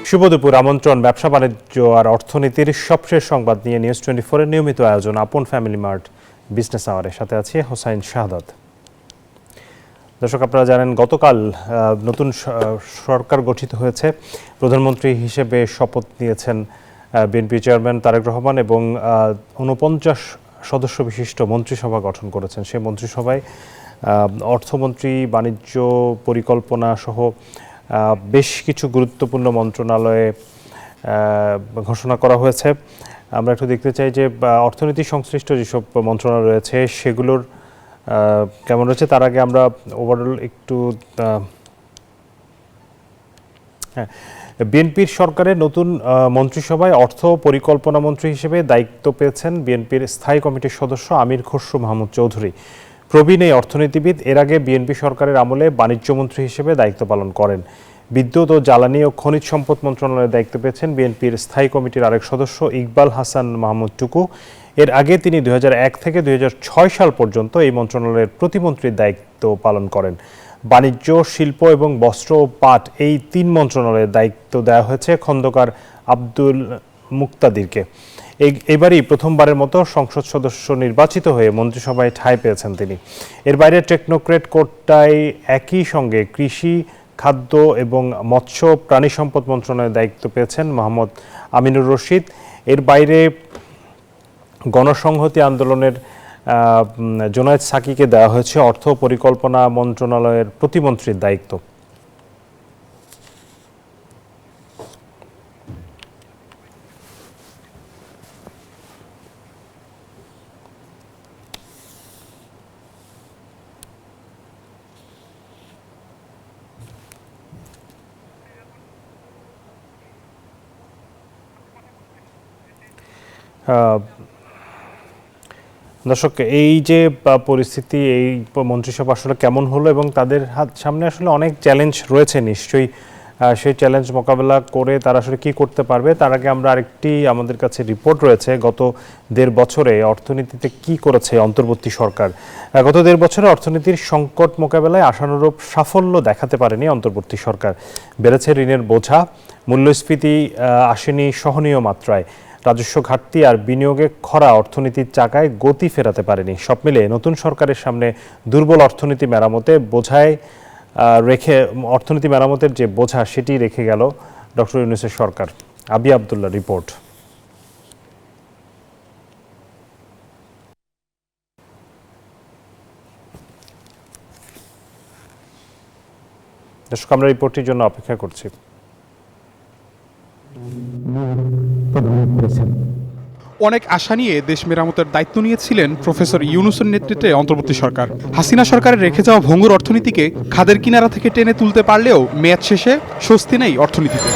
শুভ দুপুর। আমন্ত্রণ ব্যবসা বাণিজ্য আর অর্থনীতির সবশেষ সংবাদ নিয়ে নিউজ 24 এর নিয়মিত আয়োজন আপন ফ্যামিলি মার্ট বিজনেস আওয়ারের সাথে আছি হোসাইন শাহাদাত। দর্শক, আপনারা জানেন গতকাল নতুন সরকার গঠিত হয়েছে। প্রধানমন্ত্রী হিসেবে শপথ নিয়েছেন বিএনপি চেয়ারম্যান তারেক রহমান এবং 49 সদস্য বিশিষ্ট মন্ত্রিসভা গঠন করেছেন। সেই মন্ত্রিসভায় অর্থমন্ত্রী, বাণিজ্য, পরিকল্পনা সহ বেশ কিছু গুরুত্বপূর্ণ মন্ত্রণালয়ে ঘোষণা করা হয়েছে। আমরা একটু দেখতে চাই যে অর্থনীতি সংশ্লিষ্ট যেসব মন্ত্রণালয় রয়েছে সেগুলোর কেমন রয়েছে। তার আগে আমরা ওভারঅল একটু বিএনপির সরকারের নতুন মন্ত্রিসভায় অর্থ পরিকল্পনা মন্ত্রী হিসেবে দায়িত্ব পেয়েছেন বিএনপির স্থায়ী কমিটির সদস্য আমির খসরু মাহমুদ চৌধুরী। প্রবীণ এই অর্থনীতিবিদ এর আগে বিএনপি সরকারের আমলে বাণিজ্য মন্ত্রী হিসেবে দায়িত্ব পালন করেন। বিদ্যুৎ ও জ্বালানি ও খনিজ সম্পদ মন্ত্রণালয়ের দায়িত্ব পেয়েছেন বিএনপির স্থায়ী কমিটির আরেক সদস্য ইকবাল হাসান মাহমুদ টুকু। এর আগে তিনি 2001 থেকে 2006 সাল পর্যন্ত এই মন্ত্রণালয়ের প্রতিমন্ত্রীর দায়িত্ব পালন করেন। বাণিজ্য, শিল্প এবং বস্ত্র ও পাট এই 3 মন্ত্রণালয়ের দায়িত্ব দেওয়া হয়েছে খন্দকার আব্দুল মুক্তাদিরকে। এবারই প্রথমবারের মতো সংসদ সদস্য নির্বাচিত হয়ে মন্ত্রিসভায় ঠাঁই পেয়েছেন তিনি। এর বাইরে টেকনোক্রেট কোটায় একই সঙ্গে কৃষি, খাদ্য এবং মৎস্য প্রাণী সম্পদ মন্ত্রণালয়ের দায়িত্ব পেয়েছেন মোহাম্মদ আমিনুর রশিদ। এর বাইরে গণসংহতি আন্দোলনের জোনায়েদ সাকিকে দেওয়া হয়েছে অর্থ পরিকল্পনা মন্ত্রণালয়ের প্রতিমন্ত্রীর দায়িত্ব। দর্শক, এই যে পরিস্থিতি, এই মন্ত্রিসভা আসলে কেমন হলো এবং তাদের সামনে আসলে অনেক চ্যালেঞ্জ রয়েছে নিশ্চয়ই। সেই চ্যালেঞ্জ মোকাবেলা করে তারা আসলে কী করতে পারবে তার আগে আমরা আরেকটি আমাদের কাছে রিপোর্ট রয়েছে গত 1.5 বছরে অর্থনীতিতে কি করেছে অন্তর্বর্তী সরকার। গত 1.5 বছরে অর্থনীতির সংকট মোকাবেলায় আশানুরূপ সাফল্য দেখাতে পারেনি অন্তর্বর্তী সরকার। বেড়েছে ঋণের বোঝা, মূল্যস্ফীতি আসেনি সহনীয় মাত্রায়, রাজস্ব ঘাটতি আর বিনিয়োগে খরা অর্থনীতির চাকায় গতি ফেরাতে পারেনি। সব মিলে নতুন সরকারের সামনে দুর্বল অর্থনীতি মেরামতের যে বোঝা সেটি রেখে গেল ডক্টর ইউনূসের সরকার। আবি আবদুল্লাহ রিপোর্ট। দর্শক, আমরা রিপোর্টটির জন্য অপেক্ষা করছি। অনেক আশা নিয়ে দেশ মেরামতের দায়িত্ব নিয়েছিলেন প্রফেসর ইউনূসের নেতৃত্বে অন্তর্বর্তী সরকার। হাসিনা সরকারের রেখে যাওয়া ভঙ্গুর অর্থনীতিকে খাদের কিনারা থেকে টেনে তুলতে পারলেও মেয়াদ শেষে স্বস্তি নেই অর্থনীতিতে।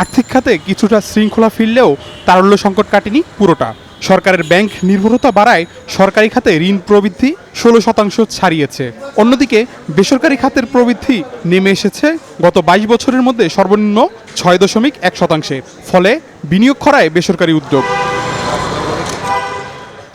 আর্থিক খাতে কিছুটা শৃঙ্খলা ফিরলেও তারল্য সংকট কাটেনি পুরোটা। সরকারের ব্যাংক নির্ভরতা বাড়ায় সরকারি খাতে ঋণ প্রবৃদ্ধি 16% ছাড়িয়েছে। অন্যদিকে বেসরকারি খাতের প্রবৃদ্ধি নেমে এসেছে গত 22 বছরের মধ্যে সর্বনিম্ন 6.1%। ফলে বিনিয়োগ খরায় বেসরকারি উদ্যোগ।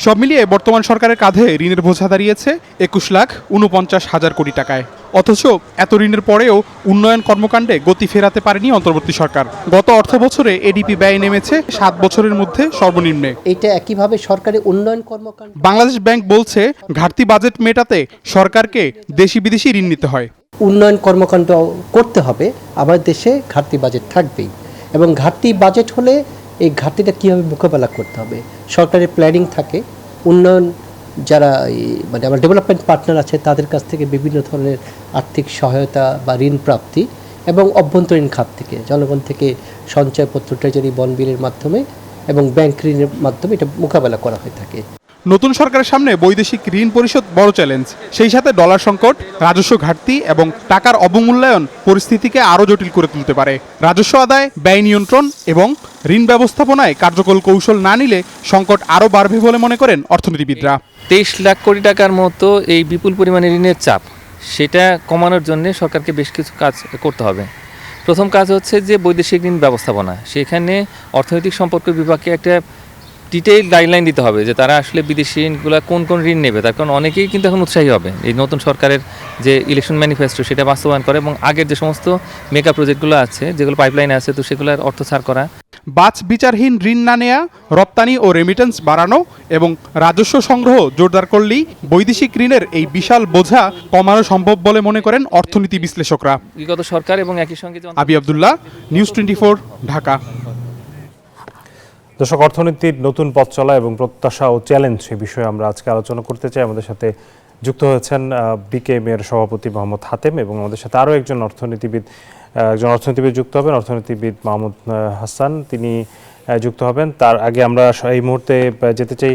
সব মিলিয়ে বর্তমান সরকারের কাঁধে ঋণের বোঝা দাঁড়িয়েছে 21,49,000 কোটি টাকায়। অথচ এত ঋণের পরেও উন্নয়ন কর্মকাণ্ডে গতি ফেরাতে পারেনি অন্তর্বর্তী সরকার। গত অর্থ বছরে এডিপি ব্যয় নেমেছে 7 বছরের মধ্যে সর্বনিম্নে। এটা একইভাবে সরকারি উন্নয়ন কর্মকাণ্ড। বাংলাদেশ ব্যাংক বলছে ঘাটতি বাজেট মেটাতে সরকারকে দেশি বিদেশি ঋণ নিতে হয়। উন্নয়ন কর্মকাণ্ড করতে হবে, আমাদের দেশে ঘাটতি বাজেট থাকবেই এবং ঘাটতি বাজেট হলে এই ঘাটতিটা কীভাবে মোকাবেলা করতে হবে সরকারের প্ল্যানিং থাকে। উন্নয়ন যারা মানে আমার ডেভেলপমেন্ট পার্টনার আছে তাদের কাছ থেকে বিভিন্ন ধরনের আর্থিক সহায়তা বা ঋণ প্রাপ্তি এবং অভ্যন্তরীণ খাত থেকে জনগণ থেকে সঞ্চয়পত্র, ট্রেজারি বন্ড বিলের মাধ্যমে এবং ব্যাংক ঋণের মাধ্যমে এটা মোকাবেলা করা হয়ে থাকে। নতুন সরকারের সামনে বৈদেশিক ঋণ পরিশোধ বড় চ্যালেঞ্জ। সেই সাথে ডলার সংকট, রাজস্ব ঘাটতি এবং টাকার অবমূল্যায়ন পরিস্থিতিকে আরও জটিল করে তুলতে পারে। রাজস্ব আদায়, ব্যয় নিয়ন্ত্রণ এবং ঋণ ব্যবস্থাপনায় কার্যকর কৌশল না নিলে সংকট আরও বাড়বে বলে মনে করেন অর্থনীতিবিদরা। 23 লাখ কোটি টাকার মতো এই বিপুল পরিমাণে ঋণের চাপ, সেটা কমানোর জন্য সরকারকে বেশ কিছু কাজ করতে হবে। প্রথম কাজ হচ্ছে যে বৈদেশিক ঋণ ব্যবস্থাপনা। সেখানে অর্থনৈতিক সম্পর্ক বিভাগকে একটা ডিটেইল গাইডলাইন দিতে হবে যে তারা আসলে বিদেশি ঋণগুলো কোন কোন ঋণ নেবে, তার কারণ অনেকেই কিন্তু এখন উৎসাহী হবে এই নতুন সরকারের যে ইলেকশন ম্যানিফেস্টো সেটা বাস্তবায়ন করে, এবং আগের যে সমস্ত মেগা প্রজেক্টগুলো আছে যেগুলো পাইপলাইনে আছে তো সেগুলোর অর্থ ছাড় করা। বাছ বিচারহীন ঋণ না নেয়া, রপ্তানি ও রেমিটেন্স বাড়ানো এবং রাজস্ব সংগ্রহ জোরদার করলেই বৈদেশিক ঋণের এই বিশাল বোঝা কমানো সম্ভব বলে মনে করেন অর্থনীতি বিশ্লেষকরা। বিগত সরকার এবং একই সঙ্গে যে আবি আব্দুল্লাহ, নিউজ 24, ঢাকা। দর্শক, অর্থনীতির নতুন পথ চলা এবং প্রত্যাশা ও চ্যালেঞ্জ এই বিষয়ে আমরা আজকে আলোচনা করতে চাই। আমাদের সাথে যুক্ত হয়েছেন বিকেএম এর সভাপতি মোহাম্মদ হাতেম, এবং আমাদের সাথে আরও একজন অর্থনীতিবিদ যুক্ত হবেন, অর্থনীতিবিদ মাহমুদ হাসান, তিনি যুক্ত হবেন। তার আগে আমরা এই মুহূর্তে যেতে চাই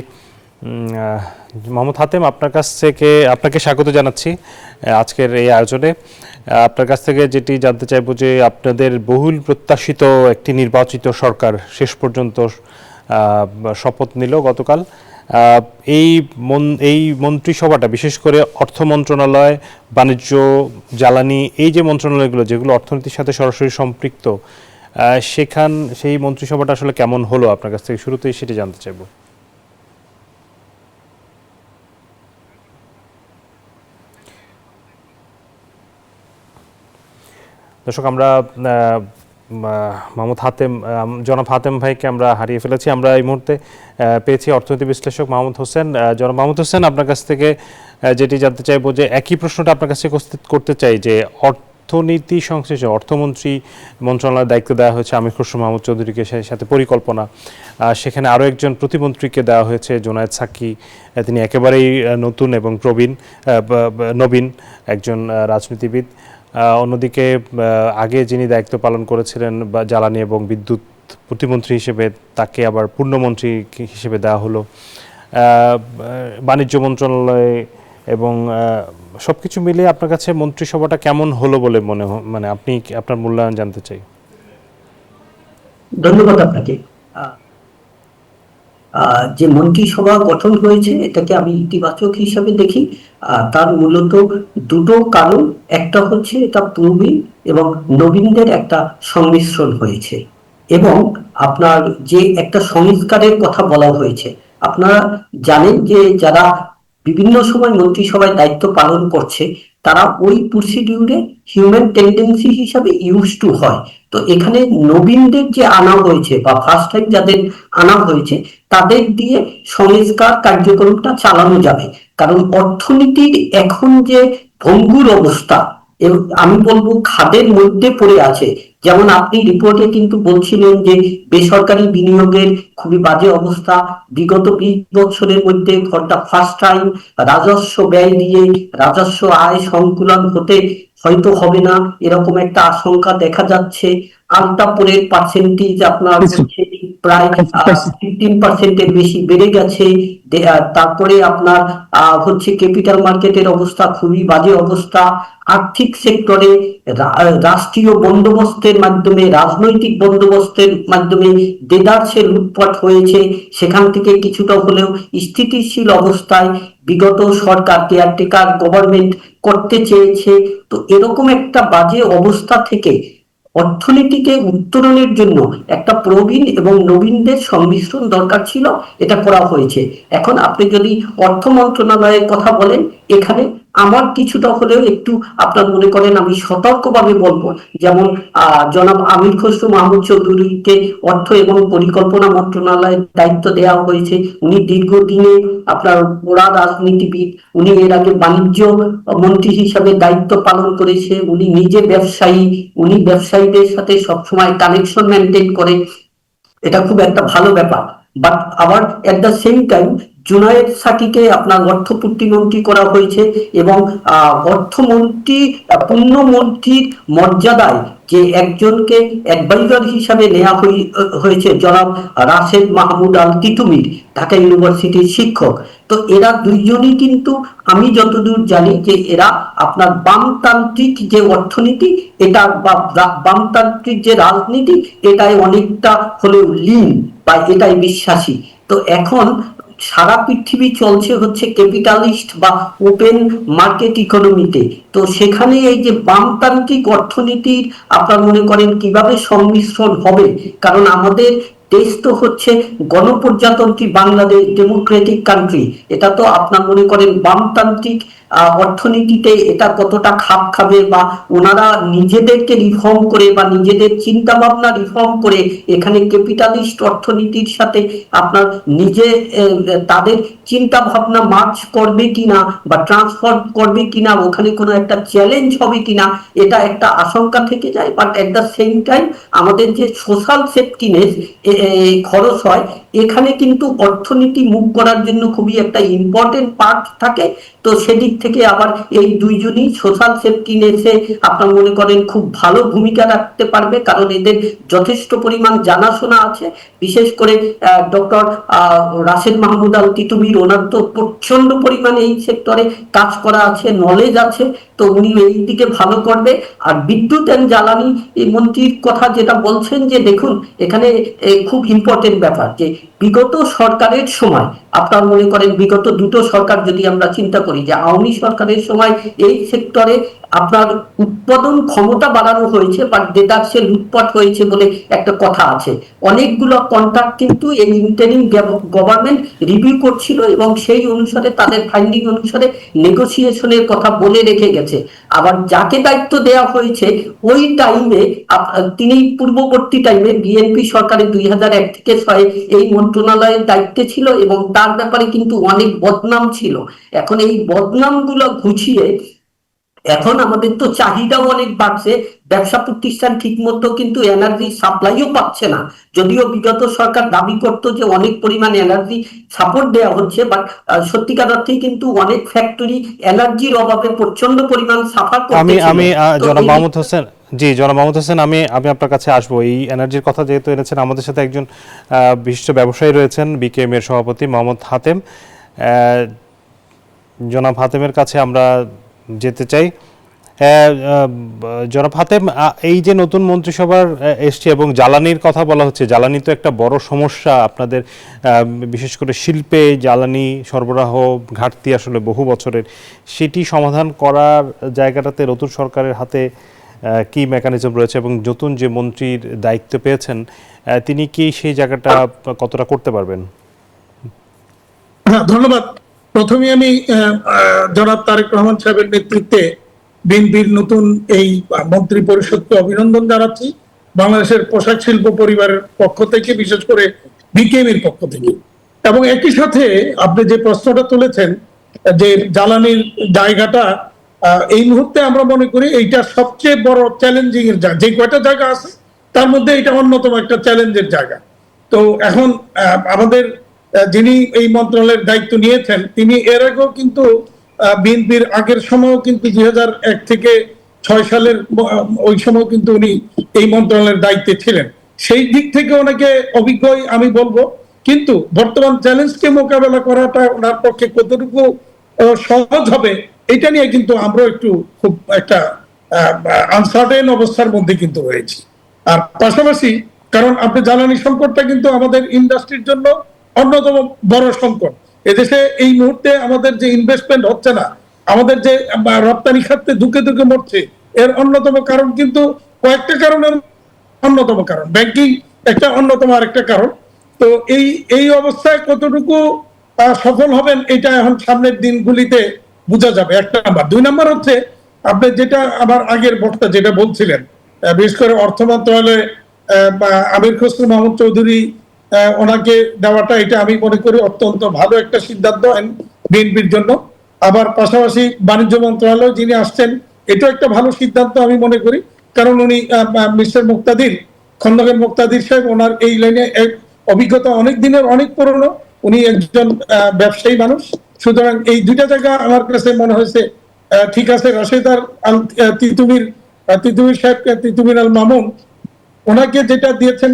মোহাম্মদ হাতেম, আপনাকে স্বাগত জানাচ্ছি আজকের এই আয়োজনে। আপনার কাছ থেকে যেটি জানতে চাইবো যে আপনাদের বহুল প্রত্যাশিত একটি নির্বাচিত সরকার শেষ পর্যন্ত শপথ নিল গতকাল। এই মন্ত্রিসভাটা বিশেষ করে অর্থ মন্ত্রণালয়, বাণিজ্য, জ্বালানি, এই যে মন্ত্রণালয়গুলো যেগুলো অর্থনীতির সাথে সরাসরি সম্পৃক্ত, সেই মন্ত্রিসভাটা আসলে কেমন হলো আপনার কাছ থেকে শুরুতেই সেটি জানতে চাইবো। দর্শক, আমরা জনাব হাতেম ভাইকে আমরা হারিয়ে ফেলেছি। আমরা এই মুহূর্তে পেয়েছি অর্থনীতি বিশ্লেষক মাহমুদ হোসেন। জনাব মাহমুদ হোসেন, আপনার কাছ থেকে যেটি জানতে চাইবো যে একই প্রশ্নটা আপনার কাছে করতে চাই যে অর্থনীতি সংশ্লিষ্ট অর্থমন্ত্রী মন্ত্রণালয়ের দায়িত্ব দেওয়া হয়েছে আমির খসরু মাহমুদ চৌধুরীকে, সেই সাথে পরিকল্পনা, সেখানে আরও একজন প্রতিমন্ত্রীকে দেওয়া হয়েছে জোনায়েদ সাকি, তিনি একেবারেই নতুন এবং নবীন একজন রাজনীতিবিদ। অন্যদিকে আগে যিনি দায়িত্ব পালন করেছিলেন বা জ্বালানি এবং বিদ্যুৎ প্রতিমন্ত্রী হিসেবে, তাকে আবার পূর্ণমন্ত্রী হিসেবে দেওয়া হলো। বাণিজ্য মন্ত্রণালয়ে এবং সবকিছু মিলিয়ে আপনার কাছে মন্ত্রিসভাটা কেমন হলো বলে মানে আপনি আপনার মূল্যায়ন জানতে চাই। ধন্যবাদ আপনাকে। যে মন্ত্রিসভা গঠন হয়েছে এটাকে আমি ইতিবাচক হিসাবে দেখি। তার মূলত দুটো কারণ, একটা হচ্ছে এটা প্রবীণ এবং নবীনদের একটা সংমিশ্রণ হয়েছে, এবং আপনার যে একটা সংস্কারের কথা বলা হয়েছে। আপনারা জানেন যে যারা বিভিন্ন সময় মন্ত্রিসভায় দায়িত্ব পালন করছে তারা ওই প্রসিডিউরে হিউম্যান টেন্ডেন্সি হিসাবে ইউজ টু হয়। তো এখানে নবীনদের যে আনা হয়েছে বা ফার্স্ট টাইম যাদের আনা হয়েছে তাদের দিয়ে সংস্কার কার্যক্রমটা চালানো যাবে। কারণ অর্থনীতির এখন যে ভঙ্গুর অবস্থা, আমি বলবো খাদের মধ্যে পড়ে আছে। যেমন আপনি রিপোর্টে কিন্তু বলছিলেন যে বেসরকারি বিনিয়োগের খুবই বাজে অবস্থা, বিগত 20 বছরের মধ্যে ফর দ্য ফার্স্ট টাইম রাজস্ব ব্যয় দিয়ে রাজস্ব আয় সংকুলন হতে হয়তো হবে না, এরকম একটা আশঙ্কা দেখা যাচ্ছে। আলতাপুরের পার্সেন্টেজ আপনার হচ্ছে প্রায় 15% বেশি বেড়ে গেছে। তারপরে আপনার হচ্ছে ক্যাপিটাল মার্কেটের অবস্থা খুবই বাজে অবস্থা। আর্থিক সেক্টরে রাষ্ট্রীয় বন্দোবস্তের মাধ্যমে, রাজনৈতিক বন্দোবস্তের মাধ্যমে দেদারসে লুটপাট হয়েছে, সেখান থেকে কিছুটা হলেও স্থিতিশীল অবস্থায় বিগত সরকার কেয়ারটেকার গভর্নমেন্ট করতে চেয়েছে। তো এরকম একটা বাজে অবস্থা থেকে অর্থনীতিকে উত্তরণের জন্য একটা প্রবীণ এবং নবীনদের সংমিশ্রণ দরকার ছিল, এটা করা হয়েছে। এখন আপনি যদি অর্থ মন্ত্রণালয়ের কথা বলেন, এখানে আমার কিছুটা হলেও একটু আপনার মনে করেন আমি সতর্কভাবে বলবো, যেমন জনাব আমির খসরু মাহমুদ চৌধুরীকে অর্থ এবং পরিকল্পনা মন্ত্রণালয়ের দায়িত্ব দেওয়া হয়েছে। উনি দীর্ঘদিনে আপনার ওরা রাজনীতিবিদ, উনি এর আগে বাণিজ্য মন্ত্রী হিসাবে দায়িত্ব পালন করেছে, উনি নিজে ব্যবসায়ী, উনি ব্যবসায়ীদের সাথে সবসময় কানেকশন মেনটেন করে, এটা খুব একটা ভালো ব্যাপার। বাট আবার at the same time Junaid সাকিকে আপনার অর্থ প্রতিমন্ত্রী করা হয়েছে, এবং অর্থমন্ত্রী পূর্ণমন্ত্রীর মর্যাদায় যে একজনকে অ্যাডভাইজার হিসাবে নেওয়া হয়েছে জনাব রাশেদ মাহমুদ আল তিতুমির, ঢাকা ইউনিভার্সিটির শিক্ষক। তো এরা দুইজনই কিন্তু আমি যতদূর জানি যে এরা আপনার বামতান্ত্রিক যে অর্থনীতি এটা বা বামতান্ত্রিক যে রাজনীতি এটাই অনেকটা হলেও লিন বা এটাই বিশ্বাসী। তো এখন সারা পৃথিবী চলছে হচ্ছে ক্যাপিটালিস্ট বা ওপেন মার্কেট ইকোনমিতে। তো সেখানে এই যে বামতান্ত্রিক অর্থনীতির আপনার মনে করেন কিভাবে সংমিশ্রণ হবে, কারণ আমাদের দেশ তো হচ্ছে গণপ্রজাতন্ত্রী বাংলাদেশ, ডেমোক্রেটিক কান্ট্রি। এটা তো আপনার মনে করেন বামতান্ত্রিক অর্থনীতিতে এটা কতটা খাপ খাবে, বা ওনারা নিজেদেরকে রিফর্ম করে বা নিজেদের চিন্তা ভাবনা রিফর্ম করে এখানে ক্যাপিটালিস্ট অর্থনীতির সাথে আপনার নিজে তাদের চিন্তা ভাবনা মার্চ করবে কিনা বা ট্রান্সফর্ম করবে কিনা, ওখানে কোনো একটা চ্যালেঞ্জ হবে কিনা, এটা একটা আশঙ্কা থেকে যায়। But at the same time আমাদের যে সোশ্যাল সেফটি নেট খরচ হয়, এখানে কিন্তু অর্থনীতি মুভ করার জন্য খুবই একটা ইম্পর্টেন্ট পার্ট থাকে। তো সেদিক থেকে আবার এই দুইজনই সোশ্যাল সেফটি নেটে আপনার মনে করেন খুব ভালো ভূমিকা রাখতে পারবে, কারণ এদের যথেষ্ট পরিমাণ জানাশোনা আছে। বিশেষ করে ডক্টর রাশেদ মাহমুদ আল তিতুমির, ওনার তো প্রচন্ড পরিমাণে এই সেক্টরে কাজ করা আছে, নলেজ আছে, তো উনি এই দিকে ভালো করবে। আর বিদ্যুৎ এন্ড জ্বালানি মন্ত্রীর কথা যেটা বলছেন, যে দেখুন এখানে খুব ইম্পর্টেন্ট ব্যাপার, যে বিগত সরকারের সময় আপনার মনে করেন বিগত দুটো সরকার যদি আমরা চিন্তা করি, যে আওয়ামী সরকারের সময় এই সেক্টরে আপনার উৎপাদন ক্ষমতা বাড়ানো হয়েছে, বাট দেদারসে লুটপাট হয়েছে বলে একটা কথা আছে। অনেকগুলো কন্ট্রাক্ট কিন্তু এই ইন্টারিম গভর্নমেন্ট রিভিউ করছিল এবং সেই অনুসারে তাদের ফাইন্ডিং অনুসারে নেগোসিয়েশনের কথা বলে রেখে গেছে। আবার যাকে দায়িত্ব দেওয়া হয়েছে ওই টাইমে তিনি পূর্ববর্তী টাইমে বিএনপি সরকারের 2001 থেকে 6 এই মন্ত্রণালয়ের দায়িত্বে ছিল এবং তার ব্যাপারে কিন্তু অনেক বদনাম ছিল। এখন এই বদনামগুলো ঘুচিয়ে এখন আমাদের তো চাহিদাও অনেক বাড়ছে, ব্যবসা প্রতিষ্ঠান ঠিক মতো কিন্তু এনার্জি সাপ্লাইও পাচ্ছে না। যদিও বিগত সরকার দাবি করতো যে অনেক পরিমাণ এনার্জি সাপোর্ট দেওয়া হচ্ছে, বাট সত্যিকার অর্থেই কিন্তু অনেক ফ্যাক্টরি এনার্জির অভাবে প্রচন্ড পরিমাণ সাফার আমি করতেছিল। আমি তো জনাব এই- মাহমুদ হোসেন, জি জনাব মাহমুদ হোসেন, আমি আপনার কাছে আসবো। এই এনার্জির কথা যেহেতু এনেছেন, আমাদের সাথে একজন বিশিষ্ট ব্যবসায়ী রয়েছেন, বিকেএম এর সভাপতি মোহাম্মদ হাতেম। জনাব হাতেমের কাছে আমরা যেতে চাই। জনাব হাতেম, এই যে নতুন মন্ত্রিসভার এসছে এবং জ্বালানির কথা বলা হচ্ছে, জ্বালানি তো একটা বড় সমস্যা আপনাদের, বিশেষ করে শিল্পে জ্বালানি সরবরাহ ঘাটতি আসলে বহু বছরের। সেটি সমাধান করার জায়গাটাতে নতুন সরকারের হাতে কি মেকানিজম রয়েছে, এবং নতুন যে মন্ত্রীর দায়িত্ব পেয়েছেন তিনি কি সেই জায়গাটা কতটা করতে পারবেন? হ্যাঁ, ধন্যবাদ। প্রথমে আমি জনাব তারেক রহমান সাহেবের নেতৃত্বে বিএনপির নতুন এই মন্ত্রী পরিষদকে অভিনন্দন জানাচ্ছি, বাংলাদেশের পোশাক শিল্প পরিবারের পক্ষ থেকে, বিশেষ করে বিকেএম এর পক্ষ থেকে। এবং একই সাথে আপনি যে প্রশ্নটা তুলেছেন, যে জ্বালানির জায়গাটা, এই মুহূর্তে আমরা মনে করি এইটা সবচেয়ে বড় চ্যালেঞ্জিং এর জায়গা। যে কয়টা জায়গা আছে তার মধ্যে এটা অন্যতম একটা চ্যালেঞ্জের জায়গা। তো এখন আমাদের যিনি এই মন্ত্রণালয়ের দায়িত্ব নিয়েছেন, তিনি এর আগেও কিন্তু বিএনপির আগের সময়ও কিন্তু 2001 থেকে 6 সালের ওই সময় কিন্তু উনি এই মন্ত্রণালয়ের দায়িত্বে ছিলেন। সেই দিক থেকে ওনাকে অভিজ্ঞই আমি বলবো। কিন্তু বর্তমান চ্যালেঞ্জকে মোকাবেলা করাটা ওনার পক্ষে কতটুকু সহজ হবে, এটা নিয়ে কিন্তু আমরা একটু খুব একটা আনসার্টেন অবস্থার মধ্যে কিন্তু রয়েছি। আর পাশাপাশি, কারণ আপনি জ্বালানি সংকটটা কিন্তু আমাদের ইন্ডাস্ট্রির জন্য অন্যতম বড় সংকট। এদেশে এই মুহূর্তে আমাদের যে ইনভেস্টমেন্ট হচ্ছে না, আমাদের যে রপ্তানি খাতে ধুকে ধুকে মরছে, এর অন্যতম কারণ কিন্তু কয়েকটা কারণের অন্যতম কারণ, ব্যাংকিং একটা অন্যতম আরেকটা কারণ। তো এই অবস্থায় কতটুকু সফল হবেন এটা এখন সামনের দিনগুলিতে বোঝা যাবে, একটা নাম্বার। 2 নাম্বার হচ্ছে আপনি যেটা আমার আগের বক্তা যেটা বলছিলেন, বিশেষ করে অর্থ মন্ত্রণালয়ে আমির খসরু মাহমুদ চৌধুরী ওনাকে দেওয়াটা, এটা আমি মনে করি অত্যন্ত ভালো একটা সিদ্ধান্ত বিএনপির জন্য। আবার পাশাপাশি বাণিজ্য মন্ত্রণালয় যিনি আসছেন, এটাও একটা ভালো সিদ্ধান্ত আমি মনে করি, কারণ উনি মিস্টার মুক্তাদির, খন্দকার মুক্তাদির সাহেব, ওনার এই লাইনে অভিজ্ঞতা অনেক দিনের, অনেক পুরনো। উনি একজন ব্যবসায়ী মানুষ। সুতরাং এই দুইটা জায়গা আমার কাছে মনে হয়েছে ঠিক আছে। রাশেদ আল তিতুমির সাহেবকে, তিতুমির আল মামুন, ওনাকে যেটা দিয়েছেন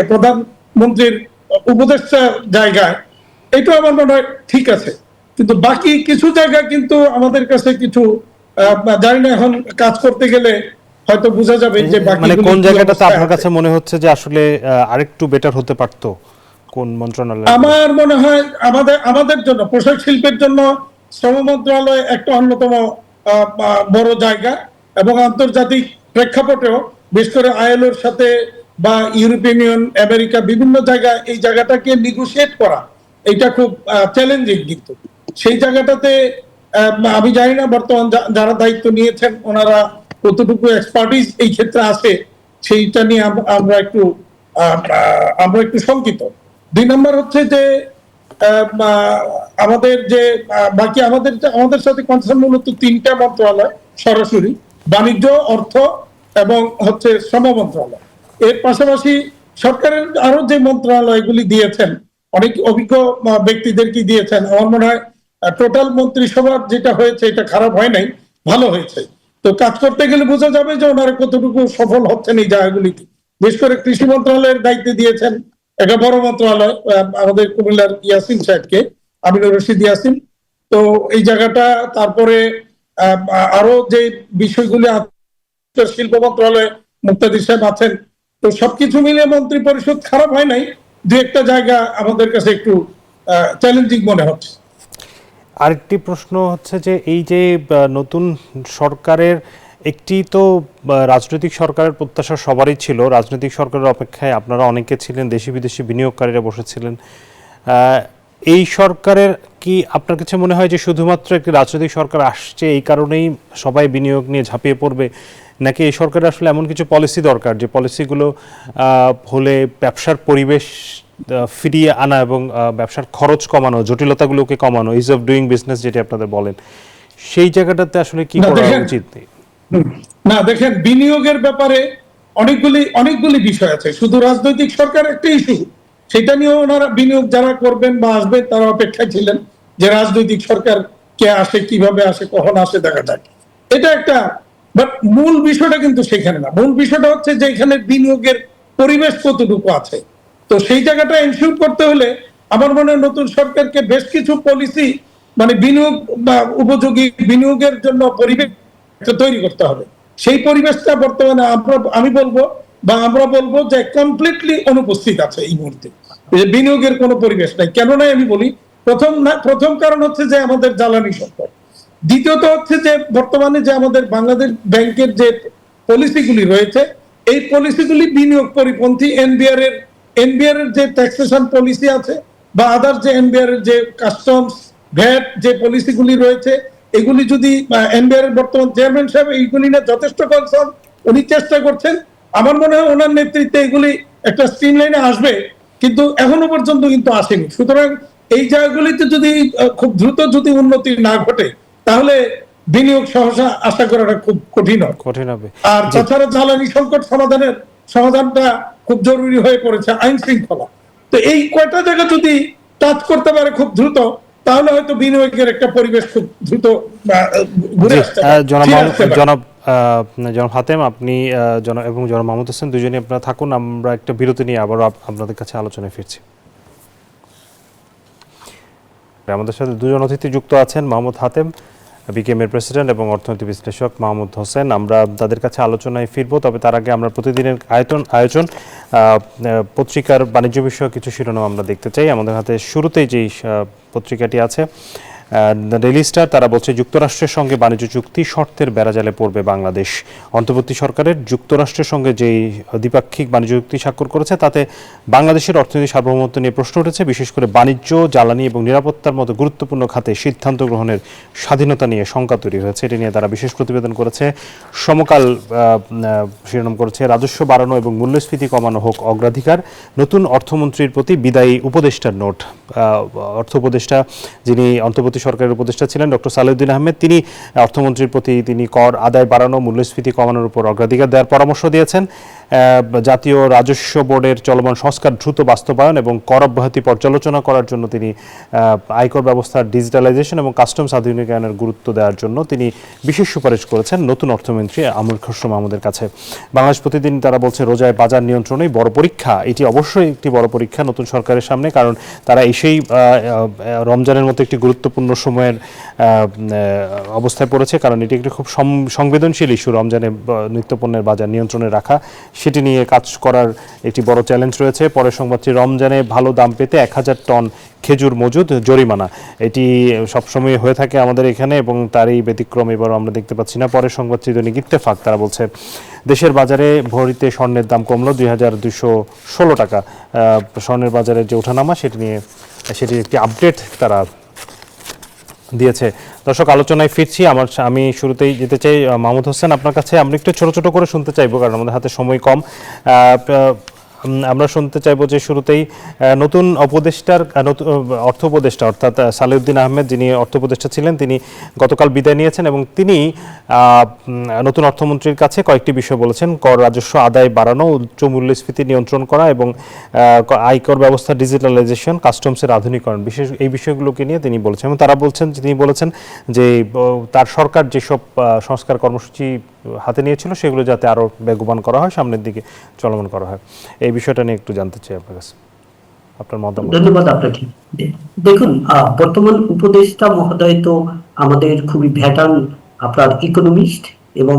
প্রধানমন্ত্রীর উপদেষ্টা জায়গায়, এটা আমার মনে হয় ঠিক আছে। কিন্তু বাকি কিছু জায়গা কিন্তু আমাদের কাছে কিছু জানি না, এখন কাজ করতে গেলে হয়তো বোঝা যাবে যে বাকি মানে কোন জায়গাটাতে আপনার কাছে মনে হচ্ছে যে আসলে আরেকটু বেটার হতে পারতো, কোন মন্ত্রণালয়? আমার মনে হয় আমাদের জন্য, পোশাক শিল্পের জন্য শ্রম মন্ত্রণালয় একটা অন্যতম বড় জায়গা, এবং আন্তর্জাতিক প্রেক্ষাপটেও বিশেষ করে আইএলওর সাথে বা ইউরোপিয়ান ইউনিয়ন, আমেরিকা, বিভিন্ন জায়গায় এই জায়গাটাকে নিগোশিয়েট করা এটা খুব চ্যালেঞ্জিং। কিন্তু সেই জায়গাটাতে আমি জানি না বর্তমান যারা দায়িত্ব নিয়েছেন ওনারা কতটুকু এক্সপার্টিস এই ক্ষেত্রে আছে, সেইটা নিয়ে আমরা একটু শঙ্কিত। 2 নম্বর হচ্ছে যে আমাদের যে বাকি আমাদের সাথে কনসার্ন মূলত 3টা মন্ত্রণালয় সরাসরি, বাণিজ্য, অর্থ এবং হচ্ছে শ্রম মন্ত্রণালয়। এর পাশাপাশি সরকারের আরো যে মন্ত্রণালয়গুলি দিয়েছেন অনেক অভিজ্ঞ ব্যক্তিদেরকে দিয়েছেন। আমার মনে হয় টোটাল মন্ত্রিসভার যেটা হয়েছে এটা খারাপ হয় নাই, ভালো হয়েছে। তো কাজ করতে গেলে বোঝা যাবে যে ওনারা কতটুকু সফল হচ্ছেন এই জায়গাগুলিতে। বিশেষ করে কৃষি মন্ত্রণালয়ের দায়িত্বে দিয়েছেন একটা বড় মন্ত্রণালয় আমাদের কুমিল্লার ইয়াসিন সাহেবকে, আমিনুর রশিদ ইয়াসিন। তো এই জায়গাটা, তারপরে আরো যে বিষয়গুলি শিল্প মন্ত্রণালয়ে মুক্তাদির সাহেব আছেন। তো সবকিছু মিলে মন্ত্রী পরিষদ খারাপ হয় নাই, 2-একটা জায়গা আমাদের কাছে একটু চ্যালেঞ্জিং মনে হচ্ছে। আরেকটি প্রশ্ন হচ্ছে যে এই যে নতুন সরকারের একটি তো রাজনৈতিক সরকারের প্রত্যাশা সবারই ছিল, রাজনৈতিক সরকারের অপেক্ষায় আপনারা অনেকে ছিলেন, দেশি বিদেশি বিনিয়োগকারীরা বসেছিলেন। এই সরকারের কি আপনার কাছে মনে হয় যে শুধুমাত্র একটি রাজনৈতিক সরকার আসছে এই কারণেই সবাই বিনিয়োগ নিয়ে ঝাঁপিয়ে পড়বে, নাকি এই সরকারের আসলে এমন কিছু পলিসি দরকার যে পলিসিগুলো হলে ব্যবসার পরিবেশ ফিরিয়ে আনা এবং ব্যবসার খরচ কমানো, জটিলতাগুলোকে কমানো, ইজ অফ ডুইং বিজনেস যেটা আপনাদের বলেন, সেই জায়গাটাতে আসলে কি করা উচিত? না দেখেন, বিনিয়োগের ব্যাপারে অনেকগুলি বিষয় আছে। শুধু রাজনৈতিক সরকার একটা ইস্যু, সেটা নিয়ে ওনারা বিনিয়োগ যারা করবেন বা আসবেন তারা অপেক্ষায় ছিলেন যে রাজনৈতিক সরকার কে আসে, কিভাবে আসে, কখন আসে দেখা যায়। এটা একটা, বাট মূল বিষয়টা কিন্তু সেখানে না। মূল বিষয়টা হচ্ছে যে এখানে বিনিয়োগের পরিবেশ কতটুকু আছে। তো সেই জায়গাটা এনশিওর করতে হলে আমার মনে হয় নতুন সরকারকে বেশ কিছু পলিসি, মানে বিনিয়োগ বা উপযোগী বিনিয়োগের জন্য পরিবেশ তৈরি করতে হবে। সেই পরিবেশটা বর্তমানে আমরা বলবো যে কমপ্লিটলি অনুপস্থিত আছে এই মুহূর্তে। বিনিয়োগের কোনো পরিবেশ নাই। কেন নাই আমি বলি, প্রথম কারণ হচ্ছে যে আমাদের জ্বালানি সংকট। দ্বিতীয়ত হচ্ছে যে বর্তমানে যে আমাদের বাংলাদেশ ব্যাংকের যে পলিসিগুলি রয়েছে, এই পলিসিগুলি বিনিয়োগ পরিপন্থী। এনবিআর এর যে ট্যাক্সেশন পলিসি আছে বা আদার যে এনবিআর এর যে কাস্টমস, ভ্যাট যে পলিসিগুলি রয়েছে, এগুলি যদি এনবিআর এর বর্তমান চেয়ারম্যান সাহেব এইগুলি না যথেষ্ট কনসার্ন, উনি চেষ্টা করছেন। আমার মনে হয় ওনার নেতৃত্বে এগুলি একটা স্ট্রিমলাইনে আসবে, কিন্তু এখনো পর্যন্ত কিন্তু আসেনি। সুতরাং এই জায়গাগুলিতে যদি খুব দ্রুত যদি উন্নতি না ঘটে তাহলে বিনিয়োগ সহসা আশা করাটা খুব কঠিন হবে। আর তাছাড়া জ্বালানি সংকট সমাধানটা খুব জরুরি হয়ে পড়েছে, আইন শৃঙ্খলা। তো এই কয়টা জায়গা যদি টাচ করতে পারে খুব দ্রুত, তাহলে হয়তো বিনিয়োগের একটা পরিবেশ খুব দ্রুত ঘুরে আসতে পারে। জনাব হাতেম, আপনি এবং জনাব মাহমুদ হোসেন দুজনেই আপনারা থাকুন, আমরা একটা বিরতি নিয়ে আবারও আপনাদের কাছে আলোচনায় ফিরছি। আমাদের সাথে দুজন অতিথি যুক্ত আছেন, মাহমুদ হাতেম, বিকেএম এর প্রেসিডেন্ট, এবং অর্থনীতি বিশ্লেষক মাহমুদ হোসেন। আমরা তাদের কাছে আলোচনায় ফিরবো, তবে তার আগে আমরা প্রতিদিনের আয়োজন পত্রিকার বাণিজ্য বিষয়ক কিছু শিরোনাম আমরা দেখতে চাই। আমাদের হাতে শুরুতেই যেই পত্রিকাটি আছে, ডেইলি স্টার, তারা বলছে যুক্তরাষ্ট্রের সঙ্গে বাণিজ্য চুক্তি শর্তের বেড়াজালে পড়বে বাংলাদেশ। অন্তর্বর্তী সরকারের যুক্তরাষ্ট্রের সঙ্গে যেই দ্বিপাক্ষিক বাণিজ্য চুক্তি স্বাক্ষর করেছে তাতে বাংলাদেশের অর্থনৈতিক সার্বভৌমত্ব নিয়ে প্রশ্ন উঠেছে। বিশেষ করে বাণিজ্য, জ্বালানি এবং নিরাপত্তার মতো গুরুত্বপূর্ণ খাতে সিদ্ধান্ত গ্রহণের স্বাধীনতা নিয়ে শঙ্কা তৈরি হয়েছে। এটি নিয়ে তারা বিশেষ প্রতিবেদন করেছে। সমকাল শিরোনাম করেছে রাজস্ব বাড়ানো এবং মূল্যস্ফীতি কমানো হোক অগ্রাধিকার, নতুন অর্থমন্ত্রীর প্রতি বিদায়ী উপদেষ্টার নোট। অর্থ উপদেষ্টা, যিনি অন্তর্বর্তী সরকারের উপদেষ্টা ছিলেন, ডক্টর সালেউদ্দিন আহমেদ, তিনি অর্থমন্ত্রীর প্রতি কর আদায় বাড়ানো, মূল্যস্ফীতি কমানোর উপর অগ্রাধিকার দেওয়ার পরামর্শ দিয়েছেন। জাতীয় রাজস্ব বোর্ডের চলমান সংস্কার দ্রুত বাস্তবায়ন এবং কর অব্যাহতি পর্যালোচনা করার জন্য তিনি আয়কর ব্যবস্থার ডিজিটালাইজেশন এবং কাস্টমস আধুনিকায়নের গুরুত্ব দেওয়ার জন্য তিনি বিশেষ সুপারিশ করেছেন নতুন অর্থমন্ত্রী আমির খসরু মাহমুদের কাছে। বাংলাদেশ প্রতিদিন তারা বলছে রোজায় বাজার নিয়ন্ত্রণেই বড় পরীক্ষা। এটি অবশ্যই একটি বড় পরীক্ষা নতুন সরকারের সামনে, কারণ তারা এসেই রমজানের মতো একটি গুরুত্বপূর্ণ সময়ের অবস্থায় পড়েছে, কারণ এটি একটি খুব সংবেদনশীল ইস্যু, রমজানে নিত্যপণ্যের বাজার নিয়ন্ত্রণে রাখা। সেটি নিয়ে কাজ করার একটি বড় চ্যালেঞ্জ রয়েছে। পরের সংবাদটি, রমজানে ভালো দাম পেতে 1000 টন খেজুর মজুদ, জরিমানা। এটি সবসময় হয়ে থাকে আমাদের এখানে এবং তারই ব্যতিক্রম এবার আমরা দেখতে পাচ্ছি না। পরের সংবাদটি দৈনিক ইত্তেফাক, তারা বলছে দেশের বাজারে ভরিতে স্বর্ণের দাম কমলো 2216 টাকা। স্বর্ণের বাজারের যে ওঠানামা সেটির একটি আপডেট তারা দিয়েছে। দর্শক, আলোচনায় ফিরছি। আমি শুরুতেই যেতে চাই মাহমুদ হোসেন আপনার কাছে। আমরা একটু ছোট ছোট করে শুনতে চাইবো কারণ আমাদের হাতে সময় কম। আমরা শুনতে চাইবো যে শুরুতেই নতুন অর্থ উপদেষ্টা অর্থাৎ সালেউদ্দিন আহমেদ, যিনি অর্থ উপদেষ্টা ছিলেন, তিনি গতকাল বিদায় নিয়েছেন এবং তিনি নতুন অর্থমন্ত্রীর কাছে কয়েকটি বিষয় বলেছেন। কর রাজস্ব আদায় বাড়ানো, উচ্চ মূল্যস্ফীতি নিয়ন্ত্রণ করা এবং আয়কর ব্যবস্থা ডিজিটালাইজেশন, কাস্টমসের আধুনিকরণ, এই বিষয়গুলোকে নিয়ে তিনি বলেছেন। এবং তিনি বলেছেন যে তার সরকার যেসব সংস্কার কর্মসূচি হাতে নিয়েছিল সেগুলো যাতে আরও বেগবান করা হয়, সামনের দিকে চলমান করা হয়। এই বিষয়টা নিয়ে একটু জানতে চাই আপনার কাছে, আপনার মতামত। ধন্যবাদ আপনাকে। দেখুন, বর্তমান উপদেষ্টা মহোদয় তো আমাদের খুবই ভ্যাটার্ন আপনার ইকোনমিস্ট এবং